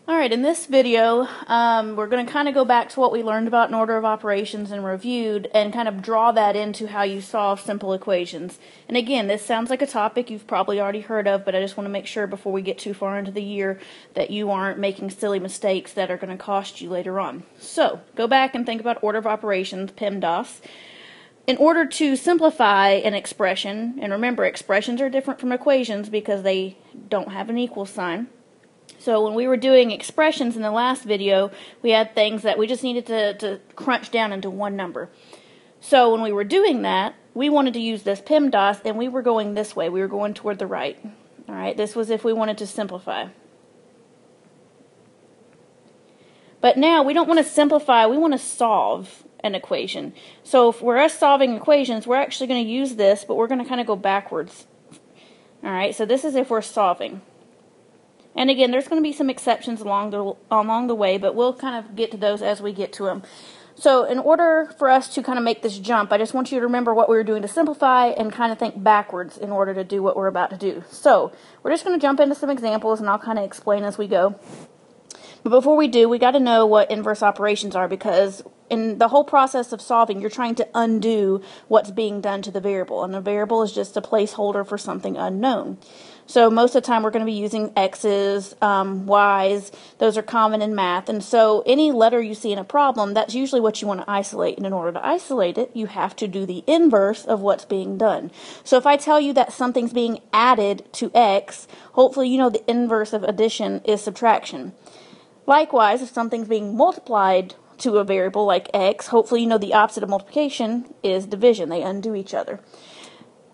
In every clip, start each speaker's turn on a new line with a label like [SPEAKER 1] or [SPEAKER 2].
[SPEAKER 1] Alright, in this video, we're going to kind of go back to what we learned about an order of operations and reviewed and kind of draw that into how you solve simple equations. And again, this sounds like a topic you've probably already heard of, but I just want to make sure before we get too far into the year that you aren't making silly mistakes that are going to cost you later on. So, go back and think about order of operations, PEMDAS. In order to simplify an expression, and remember, expressions are different from equations because they don't have an equal sign. So when we were doing expressions in the last video, we had things that we just needed to crunch down into one number. So when we were doing that, we wanted to use this PEMDAS, and we were going this way. We were going toward the right. All right, this was if we wanted to simplify. But now we don't want to simplify, we want to solve an equation. So if we're solving equations, we're actually going to use this, but we're going to kind of go backwards. All right, so this is if we're solving. And again, there's going to be some exceptions along the way, but we'll kind of get to those as we get to them. So in order for us to kind of make this jump, I just want you to remember what we were doing to simplify and kind of think backwards in order to do what we're about to do. So we're just going to jump into some examples, and I'll kind of explain as we go. But before we do, we got to know what inverse operations are, because in the whole process of solving, you're trying to undo what's being done to the variable, and the variable is just a placeholder for something unknown. So most of the time we're going to be using x's, y's, those are common in math, and so any letter you see in a problem, that's usually what you want to isolate, and in order to isolate it, you have to do the inverse of what's being done. So if I tell you that something's being added to x, hopefully you know the inverse of addition is subtraction. Likewise, if something's being multiplied to a variable like x, hopefully you know the opposite of multiplication is division. They undo each other.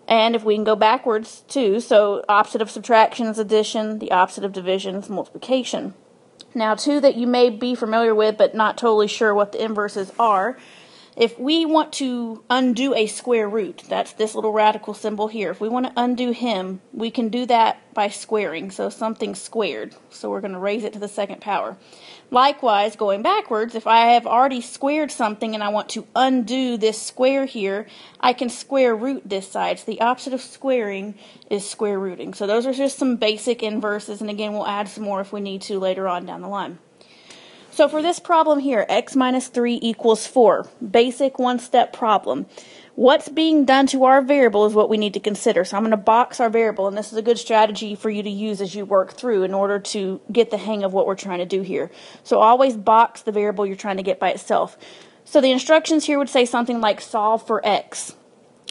[SPEAKER 1] And if we can go backwards too, so opposite of subtraction is addition, the opposite of division is multiplication. Now, two that you may be familiar with but not totally sure what the inverses are. If we want to undo a square root, that's this little radical symbol here. If we want to undo him, we can do that by squaring. So something squared. So we're going to raise it to the second power. Likewise, going backwards, if I have already squared something and I want to undo this square here, I can square root this side. So the opposite of squaring is square rooting. So those are just some basic inverses, and again, we'll add some more if we need to later on down the line. So for this problem here, x minus 3 equals 4, basic one-step problem. What's being done to our variable is what we need to consider. So I'm going to box our variable, and this is a good strategy for you to use as you work through in order to get the hang of what we're trying to do here. So always box the variable you're trying to get by itself. So the instructions here would say something like solve for x.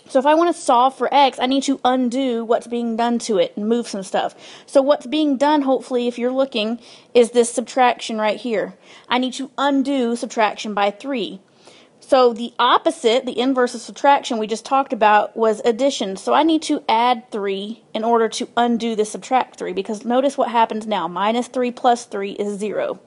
[SPEAKER 1] So if I want to solve for x, I need to undo what's being done to it and move some stuff. So what's being done, hopefully, if you're looking, is this subtraction right here. I need to undo subtraction by 3. So the opposite, the inverse of subtraction we just talked about, was addition. So I need to add 3 in order to undo the subtract 3, because notice what happens now. Minus 3 plus 3 is 0.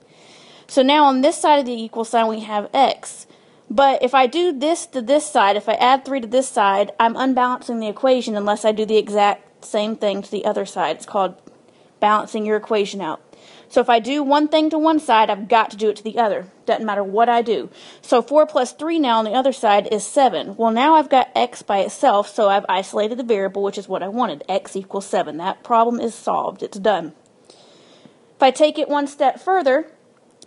[SPEAKER 1] So now on this side of the equal sign we have x. But if I do this to this side, if I add 3 to this side, I'm unbalancing the equation unless I do the exact same thing to the other side. It's called balancing your equation out. So if I do one thing to one side, I've got to do it to the other. Doesn't matter what I do. So 4 plus 3 now on the other side is 7. Well, now I've got x by itself, so I've isolated the variable, which is what I wanted. X equals 7. That problem is solved. It's done. If I take it one step further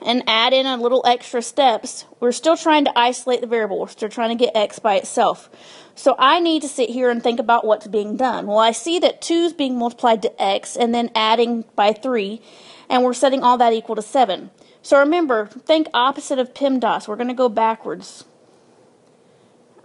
[SPEAKER 1] and add in a little extra steps, we're still trying to isolate the variable. We're still trying to get x by itself. So I need to sit here and think about what's being done. Well, I see that 2 is being multiplied to x and then adding by 3, and we're setting all that equal to 7. So remember, think opposite of PEMDAS. We're going to go backwards.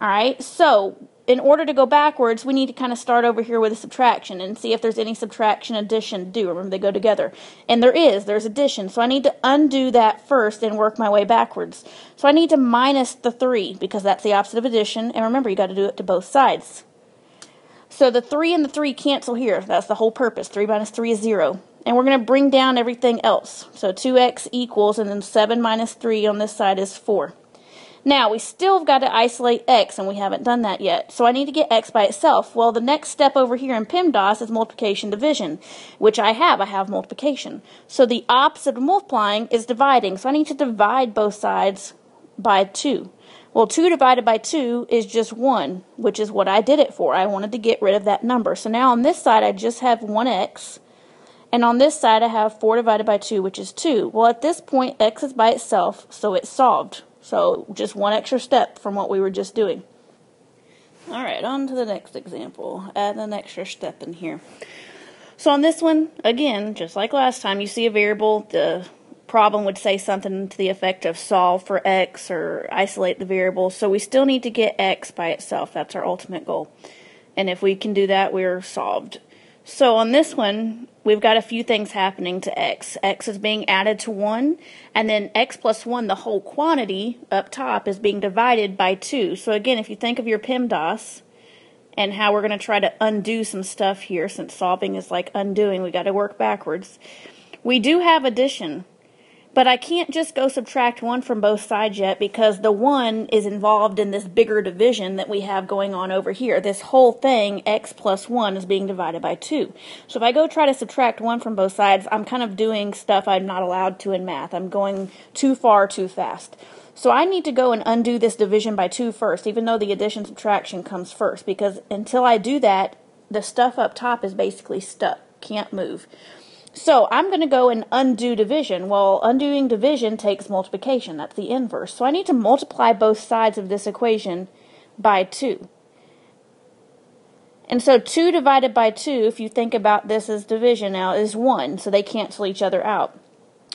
[SPEAKER 1] Alright, so in order to go backwards, we need to kind of start over here with a subtraction and see if there's any subtraction addition to do. Remember, they go together. And there's addition. So I need to undo that first and work my way backwards. So I need to minus the 3 because that's the opposite of addition. And remember, you got to do it to both sides. So the 3 and the 3 cancel here. That's the whole purpose. 3 minus 3 is 0. And we're going to bring down everything else. So 2x equals, and then 7 minus 3 on this side is 4. Now, we still have got to isolate x, and we haven't done that yet. So I need to get x by itself. Well, the next step over here in PEMDAS is multiplication division, which I have multiplication. So the opposite of multiplying is dividing. So I need to divide both sides by 2. Well, 2 divided by 2 is just 1, which is what I did it for. I wanted to get rid of that number. So now on this side, I just have 1x. And on this side, I have 4 divided by 2, which is 2. Well, at this point, x is by itself, so it's solved. So just one extra step from what we were just doing. All right, on to the next example. Add an extra step in here. So on this one, again, just like last time, you see a variable. The problem would say something to the effect of solve for x or isolate the variable. So we still need to get x by itself. That's our ultimate goal. And if we can do that, we're solved. So on this one, we've got a few things happening to x. X is being added to 1, and then x plus 1, the whole quantity up top, is being divided by 2. So again, if you think of your PEMDAS and how we're going to try to undo some stuff here, since solving is like undoing, we got to work backwards. We do have addition, but I can't just go subtract 1 from both sides yet, because the 1 is involved in this bigger division that we have going on over here. This whole thing, x plus 1, is being divided by 2. So if I go try to subtract 1 from both sides, I'm kind of doing stuff I'm not allowed to in math. I'm going too far too fast. So I need to go and undo this division by 2 first, even though the addition subtraction comes first, because until I do that, the stuff up top is basically stuck, can't move. So I'm going to go and undo division. Well, undoing division takes multiplication. That's the inverse. So I need to multiply both sides of this equation by 2. And so 2 divided by 2, if you think about this as division now, is 1. So they cancel each other out.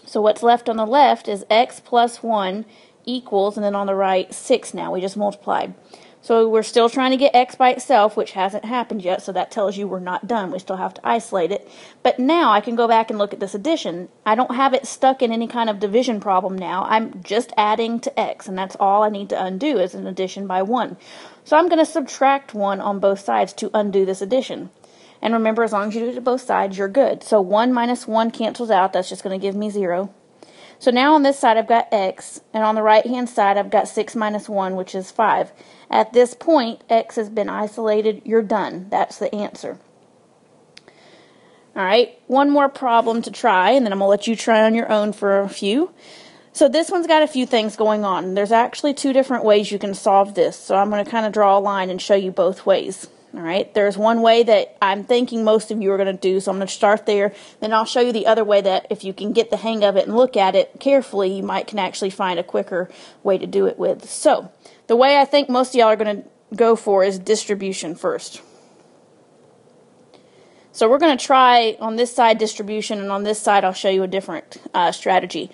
[SPEAKER 1] So what's left on the left is x plus 1 equals, and then on the right, 6 now. We just multiplied. So we're still trying to get x by itself, which hasn't happened yet, so that tells you we're not done. We still have to isolate it. But now I can go back and look at this addition. I don't have it stuck in any kind of division problem now. I'm just adding to x, and that's all I need to undo is an addition by 1. So I'm going to subtract 1 on both sides to undo this addition. And remember, as long as you do it to both sides, you're good. So 1 minus 1 cancels out. That's just going to give me 0. So now on this side I've got x, and on the right hand side I've got 6 minus 1, which is 5. At this point, x has been isolated. You're done. That's the answer. Alright, one more problem to try, and then I'm going to let you try on your own for a few. So this one's got a few things going on. There's actually 2 different ways you can solve this, so I'm going to kind of draw a line and show you both ways. Alright, there's one way that I'm thinking most of you are going to do, so I'm going to start there. Then I'll show you the other way that if you can get the hang of it and look at it carefully, you can actually find a quicker way to do it with. So, the way I think most of y'all are going to go for is distribution first. So we're going to try on this side distribution, and on this side I'll show you a different strategy.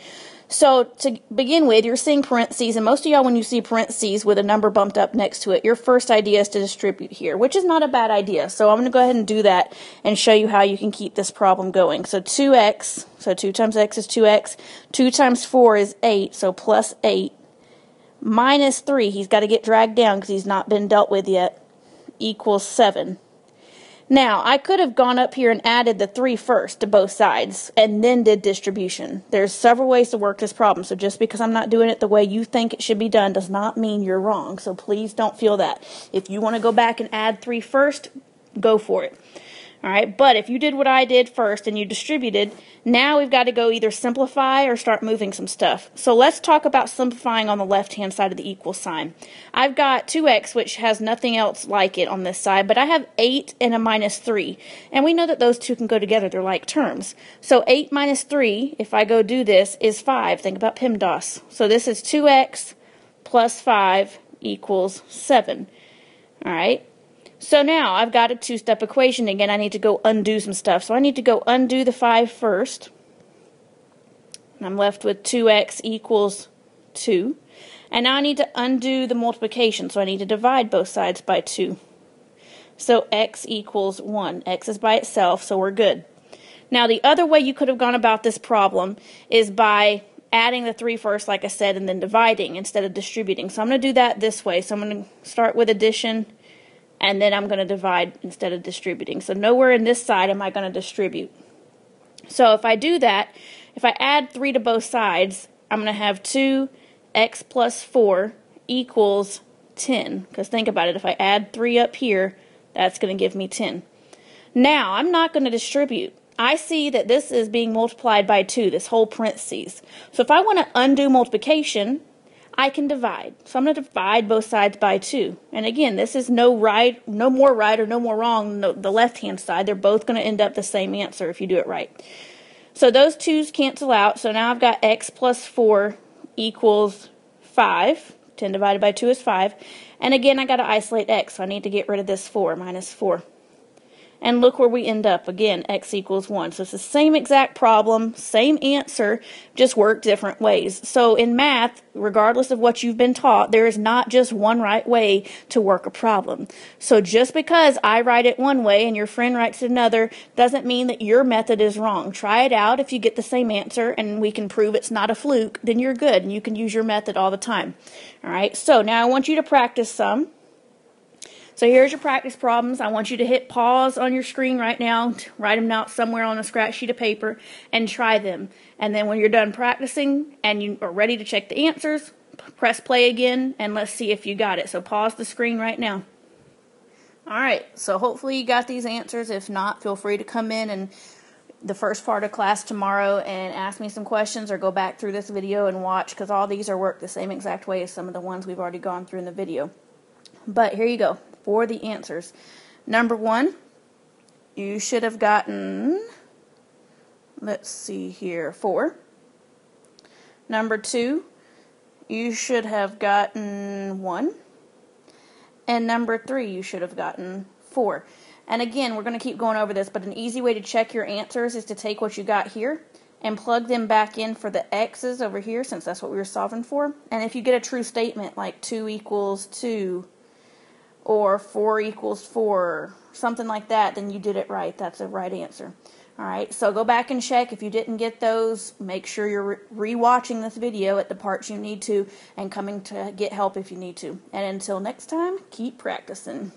[SPEAKER 1] So to begin with, you're seeing parentheses, and most of y'all, when you see parentheses with a number bumped up next to it, your first idea is to distribute here, which is not a bad idea. So I'm going to go ahead and do that and show you how you can keep this problem going. So 2x, so 2 times x is 2x, 2 times 4 is 8, so plus 8, minus 3, he's got to get dragged down because he's not been dealt with yet, equals 7. Now, I could have gone up here and added the 3 first to both sides and then did distribution. There's several ways to work this problem, so just because I'm not doing it the way you think it should be done does not mean you're wrong, so please don't feel that. If you want to go back and add 3 first, go for it. Alright, but if you did what I did first and you distributed, now we've got to go either simplify or start moving some stuff. So let's talk about simplifying on the left-hand side of the equal sign. I've got 2x, which has nothing else like it on this side, but I have 8 and a minus 3. And we know that those two can go together. They're like terms. So 8 minus 3, if I go do this, is 5. Think about PEMDAS. So this is 2x plus 5 equals 7. Alright. So now I've got a 2-step equation again. I need to go undo some stuff. So I need to go undo the 5 first. And I'm left with 2x equals 2. And now I need to undo the multiplication. So I need to divide both sides by 2. So x equals 1. X is by itself, so we're good. Now the other way you could have gone about this problem is by adding the 3 first, like I said, and then dividing instead of distributing. So I'm going to do that this way. So I'm going to start with addition, and then I'm going to divide instead of distributing. So nowhere in this side am I going to distribute. So if I do that, if I add 3 to both sides, I'm going to have 2x plus 4 equals 10. Because think about it, if I add 3 up here, that's going to give me 10. Now, I'm not going to distribute. I see that this is being multiplied by 2, this whole parentheses. So if I want to undo multiplication, I can divide. So I'm going to divide both sides by 2. And again, this is no more right or no more wrong than the left-hand side. They're both going to end up the same answer if you do it right. So those 2's cancel out. So now I've got x plus 4 equals 5. 10 divided by 2 is 5. And again, I got to isolate x. So I need to get rid of this 4, minus 4. And look where we end up. Again, x equals 1. So it's the same exact problem, same answer, just worked different ways. So in math, regardless of what you've been taught, there is not just one right way to work a problem. So just because I write it one way and your friend writes it another doesn't mean that your method is wrong. Try it out. If you get the same answer and we can prove it's not a fluke, then you're good and you can use your method all the time. All right, so now I want you to practice some. So here's your practice problems. I want you to hit pause on your screen right now, write them out somewhere on a scratch sheet of paper, and try them. And then when you're done practicing and you are ready to check the answers, press play again, and let's see if you got it. So pause the screen right now. Alright, so hopefully you got these answers. If not, feel free to come in and the first part of class tomorrow and ask me some questions or go back through this video and watch, because all these are worked the same exact way as some of the ones we've already gone through in the video. But here you go. For the answers. Number 1, you should have gotten, let's see here, 4. Number 2, you should have gotten 1. And number 3, you should have gotten 4. And again, we're going to keep going over this, but an easy way to check your answers is to take what you got here and plug them back in for the x's over here, since that's what we were solving for. And if you get a true statement like 2 equals 2, or 4 equals 4, something like that, then you did it right. That's a right answer. Alright, so go back and check. If you didn't get those, make sure you're re-watching this video at the parts you need to, and coming to get help if you need to. And until next time, keep practicing.